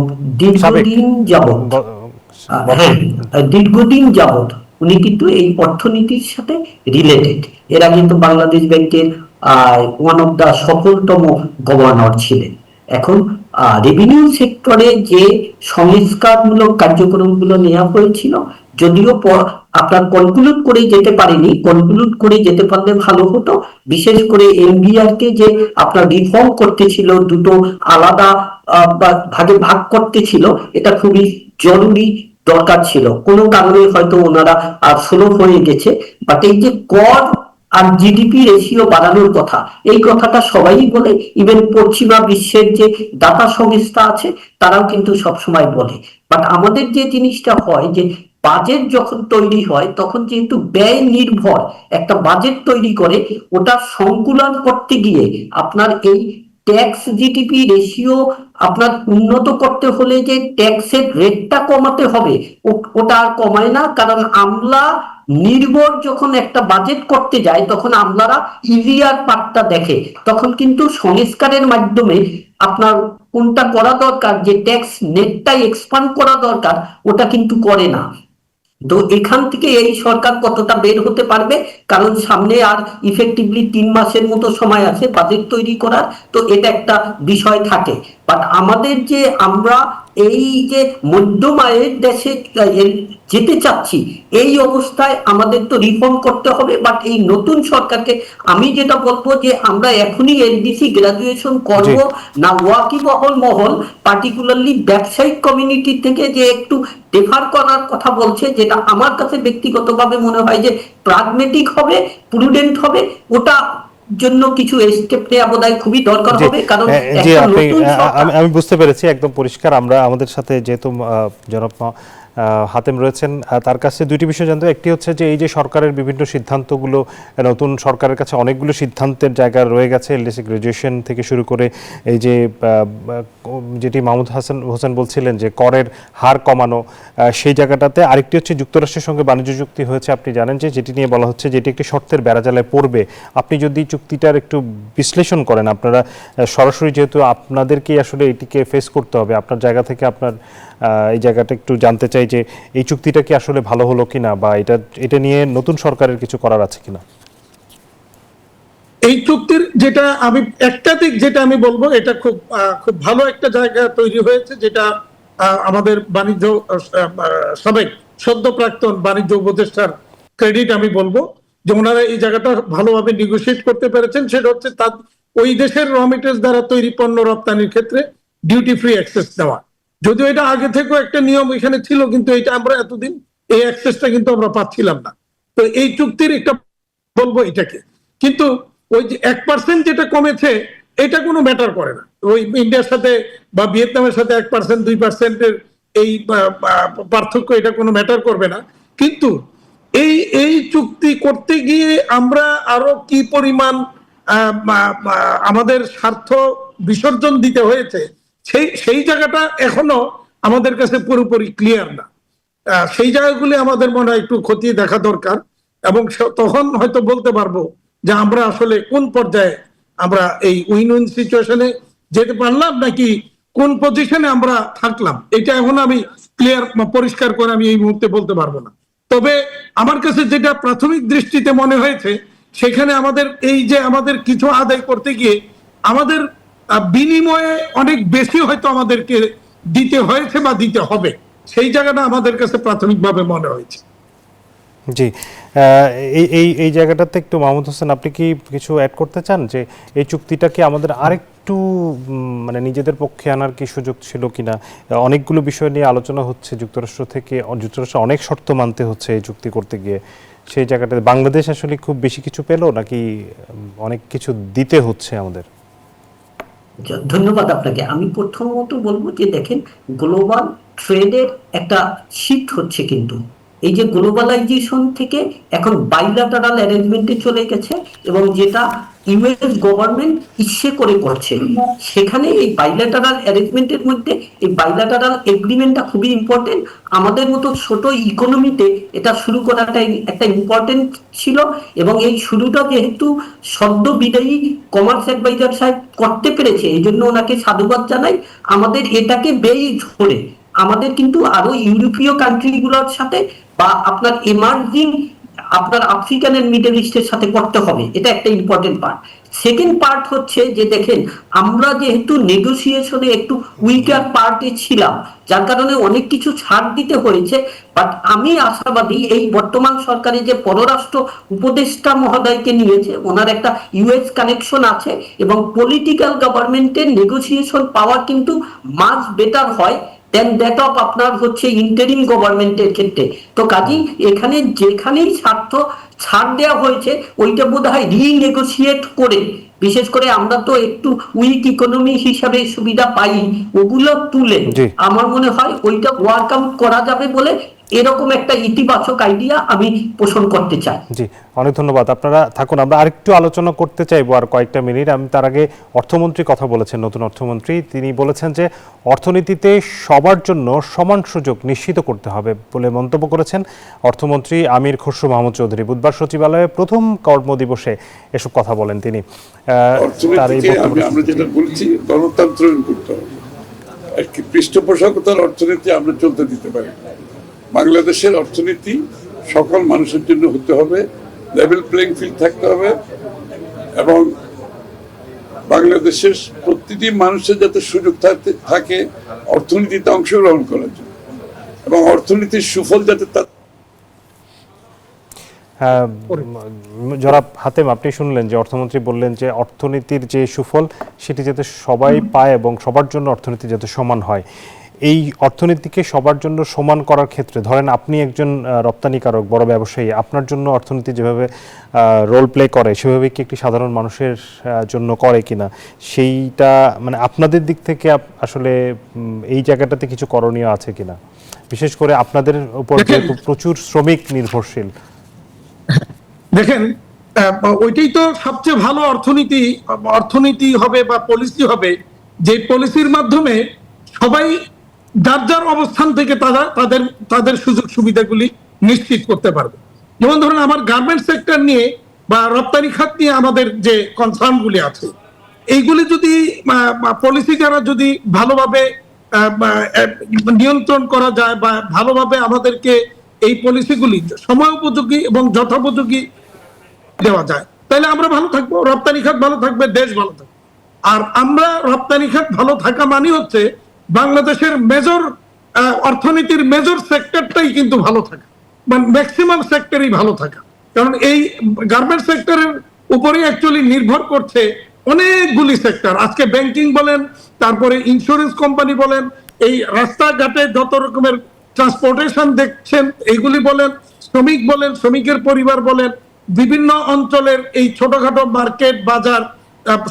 দীর্ঘদিন যাবত উনি কিন্তু এই অর্থনীতির সাথে রিলেটেড। এর আগে তো বাংলাদেশ ব্যাংকের ওয়ান অফ দা সফলতম গভর্নর ছিলেন। এখন রেভিনিউ সেক্টরে যে সংস্কারমূলক কার্যক্রমগুলো নেওয়া হয়েছিল, যদিও আপনার কনক্লুড করে যেতে পারেনি, কনক্লুড করে যেতে পারলে ভালো হতো। বিশেষ করে এনবিআর কে যে আপনার রিফর্ম করতে ছিল, দুটো আলাদা ভাগে ভাগ করতে ছিল, এটা খুবই জরুরি দরকার ছিল। কোনো কারণে হয়তো ওনারা স্লো হয়ে গেছে। বাট এই যে কর আর জিডিপি রেশিও বাড়ানোর কথা, এই কথাটা সবাই বলে। ইভেন পশ্চিমা বিশ্বের যে দাতা সংস্থা আছে তারাও কিন্তু সবসময় বলে। বাট আমাদের যে জিনিসটা হয় যে বাজেট যখন তৈরি হয় তখন যেহেতু ব্যয় নির্ভর একটা বাজেট তৈরি করে, ওটা সংকুলন করতে গিয়ে আপনার এই ট্যাক্স জিডিপি রেশিও আপনার উন্নত করতে হলে যে ট্যাক্সের রেটটা কমাতে হবে, ওটা আর কমায় না। কারণ আমলা নির্ভর যখন একটা বাজেট করতে যায় তখন আমলারা ইজিয়ার পার্টটা দেখে, তখন কিন্তু সংস্কারের মাধ্যমে আপনার কোনটা করা দরকার, যে ট্যাক্স নেটটাই এক্সপান্ড করা দরকার, ওটা কিন্তু করে না। তো এখান থেকে এই সরকার কতটা বের হতে পারবে, কারণ সামনে আর ইফেক্টিভলি 3 মাসের মতো সময় আছে বাজেট তৈরি করার, তো এটা একটা বিষয় থাকে। বাট আমাদের যে আমরা এই যে মধ্যম আয়ের দেশে যেতে চাচ্ছি, এই অবস্থায় আমাদের তো রিফর্ম করতে হবে। বাট এই নতুন সরকারকে আমি যেটা বলবো যে আমরা এখনই এলডিসি গ্রাজুয়েশন করব না, ওয়াকিবহল মহল পার্টিকুলারলি ব্যবসায়িক কমিউনিটি থেকে যে একটু ডেফার করার কথা বলছে, যেটা আমার কাছে ব্যক্তিগতভাবে মনে হয় যে প্রাগমেটিক হবে, প্রুডেন্ট হবে, ওটা জন্য কিছু স্টেপ নেওয়া বোধহয় খুবই দরকার হবে। কারণ আমি বুঝতে পেরেছি, একদম পরিষ্কার। আমরা আমাদের সাথে যেহেতু জনাব হাতেম রয়েছেন, তার কাছে দুইটি বিষয় জানতে। একটি হচ্ছে যে এই যে সরকারের বিভিন্ন সিদ্ধান্তগুলো, নতুন সরকারের কাছে অনেকগুলো সিদ্ধান্তের জায়গা রয়ে গেছে, এলডিসি গ্রাজুয়েশন থেকে শুরু করে এই যে যেটি মাহমুদ হোসেন বলছিলেন যে করের হার কমানো, সেই জায়গাটাতে। আরেকটি হচ্ছে যুক্তরাষ্ট্রের সঙ্গে বাণিজ্য চুক্তি হয়েছে, আপনি জানেন যে, যেটি নিয়ে বলা হচ্ছে যেটি একটি শর্তের বেড়াজালায় পড়বে। আপনি যদি চুক্তিটার একটু বিশ্লেষণ করেন, আপনারা সরাসরি যেহেতু আপনাদেরকেই আসলে এটিকে ফেস করতে হবে, আপনার জায়গা থেকে আপনার এই জায়গাটা একটু জানতে চাই যে এই চুক্তিটা কি আসলে ভালো হলো কিনা, বা এটা নিয়ে নতুন সরকারের কিছু করার আছে কিনা। এই চুক্তির যেটা আমি একটা দিক যেটা আমি বলবো, এটা খুব ভালো একটা জায়গা তৈরি হয়েছে, যেটা আমাদের বাণিজ্য সাবেক সদ্য প্রাক্তন বাণিজ্য উপদেষ্টার ক্রেডিট আমি বলবো, যে ওনারা এই জায়গাটা ভালোভাবে নেগোশিয়েট করতে পেরেছেন। সেটা হচ্ছে তার ওই দেশের র মেটেরিয়ালস দ্বারা তৈরি পণ্য রপ্তানির ক্ষেত্রে ডিউটি ফ্রি অ্যাক্সেস দেওয়া। যদিও এটা আগে থেকেও একটা নিয়ম এখানে ছিল, কিন্তু এটা আমরা এতদিন এই অ্যাক্সেসটা কিন্তু আমরা পাচ্ছিলাম না। তো এই চুক্তির একটা বলবো এটাকে, কিন্তু ওই যে 1% যেটা কমেছে, এটা কোনো ম্যাটার করে না। ওই ইন্ডিয়ার সাথে বা ভিয়েতনামের সাথে 1% 2%-এর এই পার্থক্য, এটা কোনো ম্যাটার করবে না। কিন্তু এই চুক্তি করতে গিয়ে আমরা আরো কি পরিমাণ আমাদের স্বার্থ বিসর্জন দিতে হয়েছে, সেই জায়গাটা এখনো আমাদের কাছে পুরোপুরি ক্লিয়ার না। সেই জায়গাগুলি আমাদের মনে হয় একটু খতিয়ে দেখা দরকার, এবং তখন হয়তো বলতে পারবো যে আমরা আসলে কোন পর্যায়ে আমরা এই উইন উইন সিচুয়েশনে যেতে পারলাম, নাকি কোন পজিশনে আমরা থাকলাম এটা এখন আমি ক্লিয়ার পরিষ্কার করে আমি এই মুহূর্তে বলতে পারবো না। তবে আমার কাছে যেটা প্রাথমিক দৃষ্টিতে মনে হয়েছে, সেখানে আমাদের এই যে আমাদের কিছু আদায় করতে গিয়ে আমাদের বিনিময়ে অনেক বেশি হয়তো আমাদেরকে দিতে হয়েছে বা দিতে হবে, সেই জায়গাটা আমাদের কাছে প্রাথমিকভাবে মনে হয়েছে। জি, এই জায়গাটাতে একটু মাহমুদ হোসেন, আপনি কি কিছু অ্যাড করতে চান যে এই চুক্তিটা কি আমাদের আরেকটু মানে নিজেদের পক্ষে আনার কি সুযোগ ছিল কিনা? অনেকগুলো বিষয় নিয়ে আলোচনা হচ্ছে, যুক্তরাষ্ট্র অনেক শর্ত মানতে হচ্ছে এই চুক্তি করতে গিয়ে। সেই জায়গাটাতে বাংলাদেশ আসলে খুব বেশি কিছু পেলো নাকি অনেক কিছু দিতে হচ্ছে আমাদের? ধন্যবাদ আপনাকে। আমি প্রথমত বলবো যে দেখেন, গ্লোবাল ট্রেডের একটা শিফট হচ্ছে, কিন্তু এই যে গ্লোবালাইজেশন থেকে এখন বাইলাটারাল অ্যারেঞ্জমেন্টে চলে গেছে, এবং যেটা ইউএস গভর্নমেন্ট ইচ্ছে করে করছে, সেখানে এই বাইলাটারাল অ্যারেঞ্জমেন্টের মধ্যে এই বাইলাটারাল এগ্রিমেন্টটা খুবই ইম্পর্টেন্ট। আমাদের মতো ছোট ইকোনমিতে এটা শুরু করাটাই একটা ইম্পর্টেন্ট ছিল, এবং এই শুরুটা যেহেতু সদ্য বিদায়ী কমার্স অ্যাডভাইজার সাহেব করতে পেরেছে, এই জন্য ওনাকে সাধুবাদ জানাই। আমাদের এটাকে বেই ধরে আমাদের কিন্তু আরো ইউরোপীয় কান্ট্রিগুলোর সাথে বা আপনার এমার্জিং আপনার আফ্রিকান এন্ড মিডল ইস্টের সাথে করতে হবে, এটা একটা ইম্পর্টেন্ট পার্ট। সেকেন্ড পার্ট হচ্ছে যে দেখেন, আমরা যেহেতু নেগোসিয়েশনে একটু উইকার পার্টে ছিলাম, যার কারণে অনেক কিছু ছাড় দিতে হয়েছে। বাট আমি আশাবাদী এই বর্তমান সরকারে যে পররাষ্ট্র উপদেষ্টা মহোদয়কে নিয়েছে, ওনার একটা ইউএস কানেকশন আছে, এবং পলিটিক্যাল গভর্নমেন্টের নেগোসিয়েশন পাওয়ার কিন্তু মাচ বেটার হয় দেন দ্যাট অফ আপনার হচ্ছে ইন্টারিম গভর্নমেন্টের ক্ষেত্রে। তো কাজেই এখানে যেখানেই ছাড় দেওয়া হয়েছে, ওইটা বোধ হয় রিনেগোসিয়েট করে, বিশেষ করে আমরা তো একটু উইক ইকোনমি হিসাবে সুবিধা পাই, ওগুলো তুলে আমার মনে হয় ওইটা ওয়ার্ক আউট করা যাবে বলে এরকম একটা ইতিবাচক আইডিয়া আমি পোষণ করতে চাই। জি, অনেক ধন্যবাদ। আপনারা থাকুন, আমরা আরেকটু আলোচনা করতে চাইবো আর কয়েকটা মিনিট। আমি তার আগে অর্থমন্ত্রী কথা বলেছেন, নতুন অর্থমন্ত্রী। তিনি বলেছেন যে অর্থনীতিতে সবার জন্য সমান সুযোগ নিশ্চিত করতে হবে বলে মন্তব্য করেছেন অর্থমন্ত্রী আমির খসরু মাহমুদ চৌধুরী। বুধবার সচিবালয়ে প্রথম কর্মদিবসে এসব কথা বলেন তিনি। আমরা যেটা বলছি, গণতন্ত্র করতে হবে, একটি পৃষ্ঠপোষকতার অর্থনীতি আমরা চলতে দিতে পারি। বাংলাদেশের অর্থনীতি সকল মানুষের জন্য হতে হবে, লেভেল প্লেইং ফিল্ড থাকতে হবে, এবং বাংলাদেশের প্রতিটি মানুষের যাতে সুযোগ থাকে অর্থনীতিতে অংশগ্রহণ করার জন্য, এবং অর্থনীতির সুফল যাতে তার। জনাব হাতেম, আপনি শুনলেন যে অর্থমন্ত্রী বললেন যে অর্থনীতির যে সুফল সেটি যাতে সবাই পায় এবং সবার জন্য অর্থনীতি যাতে সমান হয়। এই অর্থনীতিকে সবার জন্য সমান করার ক্ষেত্রে ধরেন আপনি একজন রপ্তানিকারক, বড় ব্যবসায়ী, আপনার জন্য অর্থনীতি যেভাবে রোল প্লে করে সেভাবে কি একটি সাধারণ মানুষের জন্য করে কিনা, সেইটা মানে আপনাদের দিক থেকে আসলে এই জায়গাটাতে কিছু করণীয় আছে কিনা, বিশেষ করে আপনাদের উপর যেহেতু প্রচুর শ্রমিক নির্ভরশীল। দেখেন, ওইটাই তো সবচেয়ে ভালো অর্থনীতি হবে বা পলিসি হবে, যে পলিসির মাধ্যমে সবাই যার যার অবস্থান থেকে তাদের সুযোগ সুবিধাগুলি নিশ্চিত করতে পারবে। যেমন ধরুন আমার গার্মেন্টস সেক্টর নিয়ে বা রপ্তানি খাত নিয়ে আমাদের যে কনসার্ন গুলি আছে, এইগুলি যদি পলিসি দ্বারা যদি ভালোভাবে নিয়ন্ত্রণ করা যায় বা ভালোভাবে আমাদেরকে এই পলিসিগুলি সময় উপযোগী এবং যথোপযোগী দেওয়া যায়, তাহলে আমরা ভালো থাকবো, রপ্তানি খাত ভালো থাকবে, দেশ ভালো থাকবে। আর আমরা রপ্তানি খাত ভালো থাকা মানে হচ্ছে বাংলাদেশের মেজর অর্থনীতির মেজর সেক্টরটাই কিন্তু ভালো থাকা, মানে ম্যাক্সিমাম সেক্টরই ভালো থাকা। কারণ এই গার্মেন্ট সেক্টরের উপরে অ্যাকচুয়ালি নির্ভর করছে অনেকগুলি সেক্টর। আজকে ব্যাংকিং বলেন, তারপরে ইন্স্যুরেন্স কোম্পানি বলেন, এই রাস্তাঘাটে যত রকমের ট্রান্সপোর্টেশন দেখছেন এইগুলি বলেন, শ্রমিক বলেন, শ্রমিকের পরিবার বলেন, বিভিন্ন অঞ্চলের এই ছোটখাটো মার্কেট বাজার,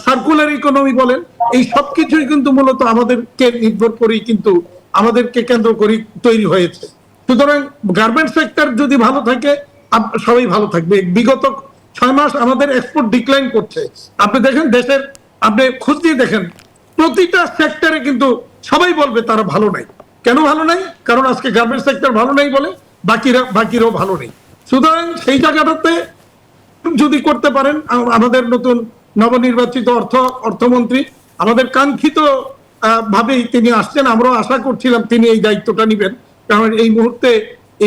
সার্কুলার ইকোনমি বলেন, এই সবকিছুই কিন্তু মূলত আমাদেরকে নির্ভর করেই কিন্তু আমাদেরকে কেন্দ্র করে তৈরি হয়েছে। সুতরাং গার্মেন্ট সেক্টর যদি ভালো থাকে সবাই ভালো থাকবে। বিগত 6 মাস আমাদের এক্সপোর্ট ডিক্লাইন করছে, আপনি দেখেন দেশের, আপনি খোঁজ দিয়ে দেখেন প্রতিটা সেক্টরে কিন্তু সবাই বলবে তারা ভালো নাই। কেন ভালো নাই? কারণ আজকে গার্মেন্ট সেক্টর ভালো নাই বলে বাকিরাও ভালো নেই। সুতরাং সেই জায়গাটাতে যদি করতে পারেন, আমাদের নতুন নবনির্বাচিত অর্থমন্ত্রী আমাদের কাঙ্ক্ষিত ভাবেই তিনি আসছেন। আমরাও আশা করছিলাম তিনি এই দায়িত্বটা নেবেন, কারণ এই মুহূর্তে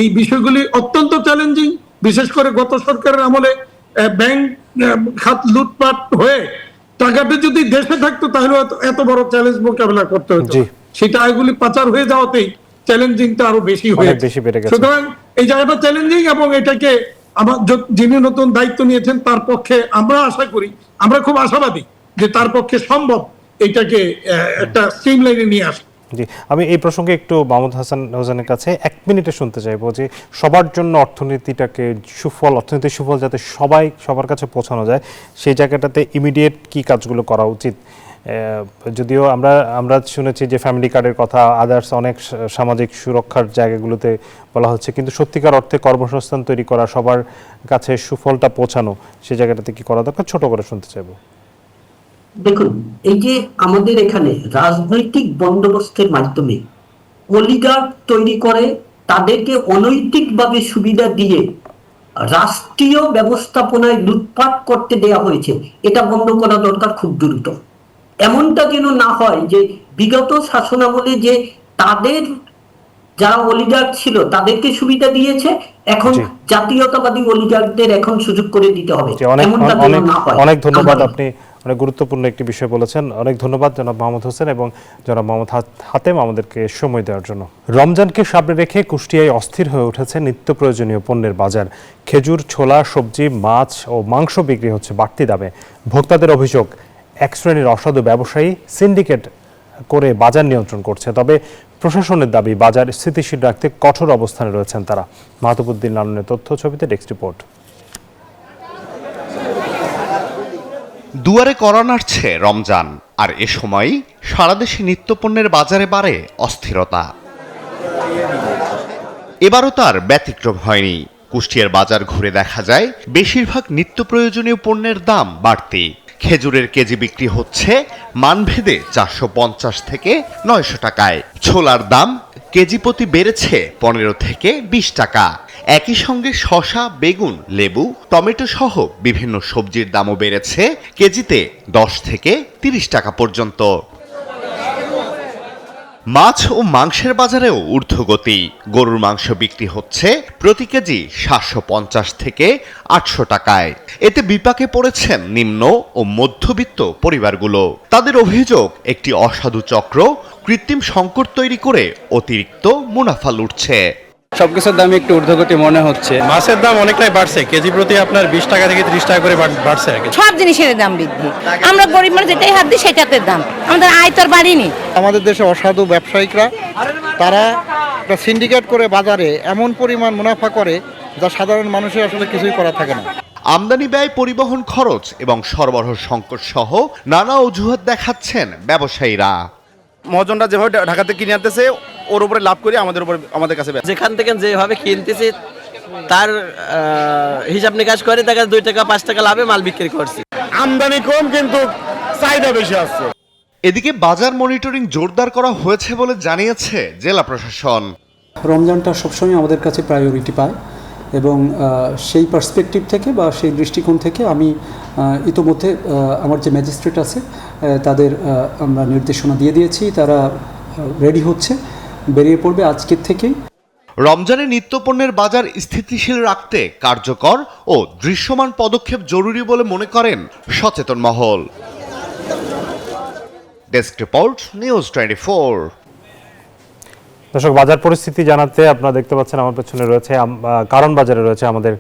এই বিষয়গুলি অত্যন্ত চ্যালেঞ্জিং। বিশেষ করে গত সরকারের আমলে ব্যাংক খাত লুটপাট হয়ে টাকাটা যদি দেশে থাকতো তাহলে এত বড় চ্যালেঞ্জ মোকাবেলা করতে হতো। সেটা এগুলি পাচার হয়ে যাওয়াতেই চ্যালেঞ্জিংটা আরো বেশি হয়েছে। সুতরাং এই জায়গাটা চ্যালেঞ্জিং, এবং এটাকে যিনি নতুন দায়িত্ব নিয়েছেন তার পক্ষে আমরা আশা করি, আমরা খুব আশাবাদী যে তার পক্ষে সম্ভব এইটাকে একটা স্ট্রিমলাইনে নিয়ে আসা। জি, আমি এই প্রসঙ্গে একটু মাহমুদ হাসান হোসেনের কাছে 1 মিনিটে শুনতে চাইবো যে সবার জন্য অর্থনীতিটাকে অর্থনীতির সুফল যাতে সবার কাছে পৌঁছানো যায়, সেই জায়গাটাতে ইমিডিয়েট কি কাজগুলো করা উচিত? যদিও আমরা শুনেছি যে ফ্যামিলি কার্ডের কথা, আদার্স অনেক সামাজিক সুরক্ষার জায়গাগুলোতে বলা হচ্ছে, কিন্তু সত্যিকার অর্থে কর্মসংস্থান তৈরি করা, সবার কাছে সুফলটা পৌঁছানো, সেই জায়গাটাতে কি করা দরকার? ছোট করে শুনতে চাইবো। দেখুন, এই যে আমাদের এখানে রাজনৈতিক বন্দোবস্তের মাধ্যমে অলিগার্ক তৈরি করে তাদেরকে অনৈতিকভাবে সুবিধা দিয়ে রাষ্ট্রীয় ব্যবস্থাপনায় লুটপাট করতে দেয়া হয়েছে, এটা বন্ধ করা দরকার খুব দ্রুত। এমনটা যেন না হয় যে বিগত শাসনামলে যে তাদের যারা অলিগার্ক ছিল তাদেরকে সুবিধা দিয়েছে, এখন জাতীয়তাবাদী অলিগার্কদের এখন সুযোগ করে দিতে হবে। এমনটা যেন না হয়। অনেক ধন্যবাদ, আপনি অনেক গুরুত্বপূর্ণ একটি বিষয় বলেছেন। অনেক ধন্যবাদ জনাব মাহমুদ হোসেন এবং জনাব মোহাম্মদ হাতেম আমাদেরকে সময় দেওয়ার জন্য। রমজানকে সামনে রেখে কুষ্টিয়ায় অস্থির হয়ে উঠেছে নিত্য প্রয়োজনীয় পণ্যের বাজার। খেজুর, ছোলা, সবজি, মাছ ও মাংস বিক্রি হচ্ছে বাড়তি দামে। ভোক্তাদের অভিযোগ, এক শ্রেণীর অসাধু ব্যবসায়ী সিন্ডিকেট করে বাজার নিয়ন্ত্রণ করছে। তবে প্রশাসনের দাবি, বাজার স্থিতিশীল রাখতে কঠোর অবস্থানে রয়েছেন তারা। মাহতুবুদ্দিন লালনের তথ্য ছবিতে ডেস্ক রিপোর্ট। দুয়ারে করা নাড়ছে রমজান, আর এ সময় সারা দেশে নিত্যপণ্যের বাজারে বাড়ে অস্থিরতা। এবারও তার ব্যতিক্রম হয়নি। কুষ্টিয়ার বাজার ঘুরে দেখা যায় বেশিরভাগ নিত্য প্রয়োজনীয় পণ্যের দাম বাড়তি। খেজুরের কেজি বিক্রি হচ্ছে মানভেদে 450 থেকে 900 টাকায়। ছোলার দাম কেজি প্রতি বেড়েছে 15 থেকে 20 টাকা। একই সঙ্গে শসা, বেগুন, লেবু, টমেটো সহ বিভিন্ন সবজির দামও বেড়েছে কেজিতে 10 থেকে 30 টাকা পর্যন্ত। মাছ ও মাংসের বাজারেও ঊর্ধ্বগতি। গরুর মাংস বিক্রি হচ্ছে প্রতি কেজি 750 থেকে 800 টাকায়। এতে বিপাকে পড়েছেন নিম্ন ও মধ্যবিত্ত পরিবারগুলো। তাদের অভিযোগ, একটি অসাধু চক্র কৃত্রিম সংকট তৈরি করে অতিরিক্ত মুনাফা লুটছে। সবকিছুর দাম একটু ঊর্ধ্বগতি মনে হচ্ছে। মাছের দাম অনেকটাই বাড়ছে, কেজি প্রতি আপনার 20 টাকা থেকে 30 টাকা করে বাড়ছে। সব জিনিসের দাম বৃদ্ধি, আমরা গরিব মানুষ যেটাই হাত দিই সেটাতে দাম, আমাদের আয় তো আর বাড়েনি। আমাদের দেশে অসাধু ব্যবসায়িকরা তারা সিন্ডিকেট করে বাজারে এমন পরিমাণ মুনাফা করে যা সাধারণ মানুষের আসলে কিছুই করা থাকে না। আমদানি ব্যয়, পরিবহন খরচ এবং সরবরাহ সংকট সহ নানা অজুহাত দেখাচ্ছেন ব্যবসায়ীরা। মহাজনরা যেভাবে ঢাকাতে কিনে আনতেছে ওর উপরে লাভ করে আমাদের কাছে যেখান থেকে যেভাবে কিনতেছি তার হিসাব নিকাশ করে দেখা 2 টাকা 5 টাকা লাভে মাল বিক্রি করছি। আমদানি কম কিন্তু চাহিদা বেশি আছে। এদিকে বাজার মনিটরিং জোরদার করা হয়েছে বলে জানিয়েছে জেলা প্রশাসন। রমজানটা সবসময় আমাদের কাছে প্রায়োরিটি পায় এবং সেই পার্সপেক্টিভ থেকে বা সেই দৃষ্টিকোণ থেকে আমি ইতোমধ্যে আমার যে ম্যাজিস্ট্রেট আছে তাদের আমরা নির্দেশনা দিয়ে দিয়েছি, তারা রেডি হচ্ছে, বেরিয়ে পড়বে আজকের থেকেই। রমজানে নিত্যপণ্যের বাজার স্থিতিশীল রাখতে কার্যকর ও দৃশ্যমান পদক্ষেপ জরুরি বলে মনে করেন সচেতন মহল। Desk report, news 24। দর্শক, বাজার পরিস্থিতি জানাতে আপনারা দেখতে পাচ্ছেন আমার পেছনে রয়েছে কারণ বাজারে রয়েছে আমাদের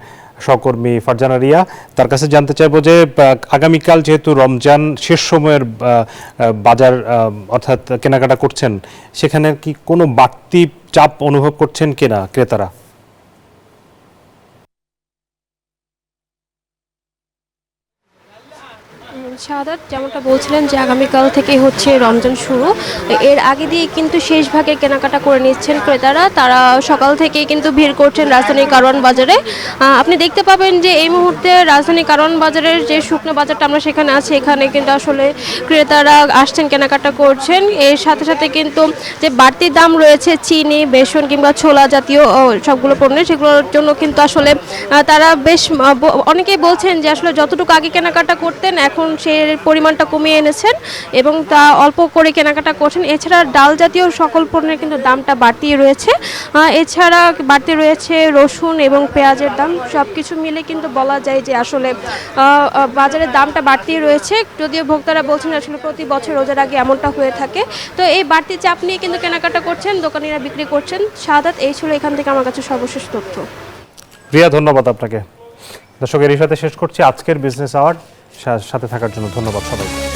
সহকর্মী ফারজানা রিয়া। তার কাছে জানতে চাইবো যে আগামীকাল যেহেতু রমজান শেষ সময়ের বাজার অর্থাৎ কেনাকাটা করছেন, সেখানে কি কোনো বাড়তি চাপ অনুভব করছেন কিনা ক্রেতারা? শাহাদাত যেমনটা বলছিলেন যে আগামীকাল থেকেই হচ্ছে রমজান শুরু, এর আগে দিয়ে কিন্তু শেষ ভাগে কেনাকাটা করে নিচ্ছেন ক্রেতারা। তারা সকাল থেকেই কিন্তু ভিড় করছেন রাজধানীর কারওয়ান বাজারে। আপনি দেখতে পাবেন যে এই মুহূর্তে রাজধানী কারওয়ান বাজারের যে শুকনো বাজারটা আমরা সেখানে আছি, এখানে কিন্তু আসলে ক্রেতারা আসছেন, কেনাকাটা করছেন। এর সাথে সাথে কিন্তু যে বাড়তি দাম রয়েছে চিনি, বেসন কিংবা ছোলা জাতীয় সবগুলো পণ্যের, সেগুলোর জন্য কিন্তু আসলে তারা বেশ অনেকেই বলছেন যে আসলে যতটুকু আগে কেনাকাটা করতেন এখন সেই পরিমাণটা কমিয়ে এনেছেন এবং তা অল্প করে কেনাকাটা করছেন। এছাড়া ডাল জাতীয় সকল পণ্যের কিন্তু দামটা বাড়তি রয়েছে। এছাড়া বাড়তি রয়েছে রসুন এবং পেঁয়াজের দাম। সব কিছু মিলে কিন্তু বলা যায় যে আসলে বাজারের দামটা বাড়তি রয়েছে, যদিও ভোক্তারা বলছেন আসলে প্রতি বছর রোজার আগে এমনটা হয়ে থাকে। তো এই বাড়তি চাপ নিয়ে কিন্তু কেনাকাটা করছেন, দোকানিরা বিক্রি করছেন। শাহাদাত, এই ছিল এখান থেকে আমার কাছে সর্বশেষ তথ্য। রিয়া, ধন্যবাদ আপনাকে। দর্শক, এর সাথে শেষ করছি আজকের বিজনেস আওয়ার। সাথে থাকার জন্য ধন্যবাদ সবাইকে।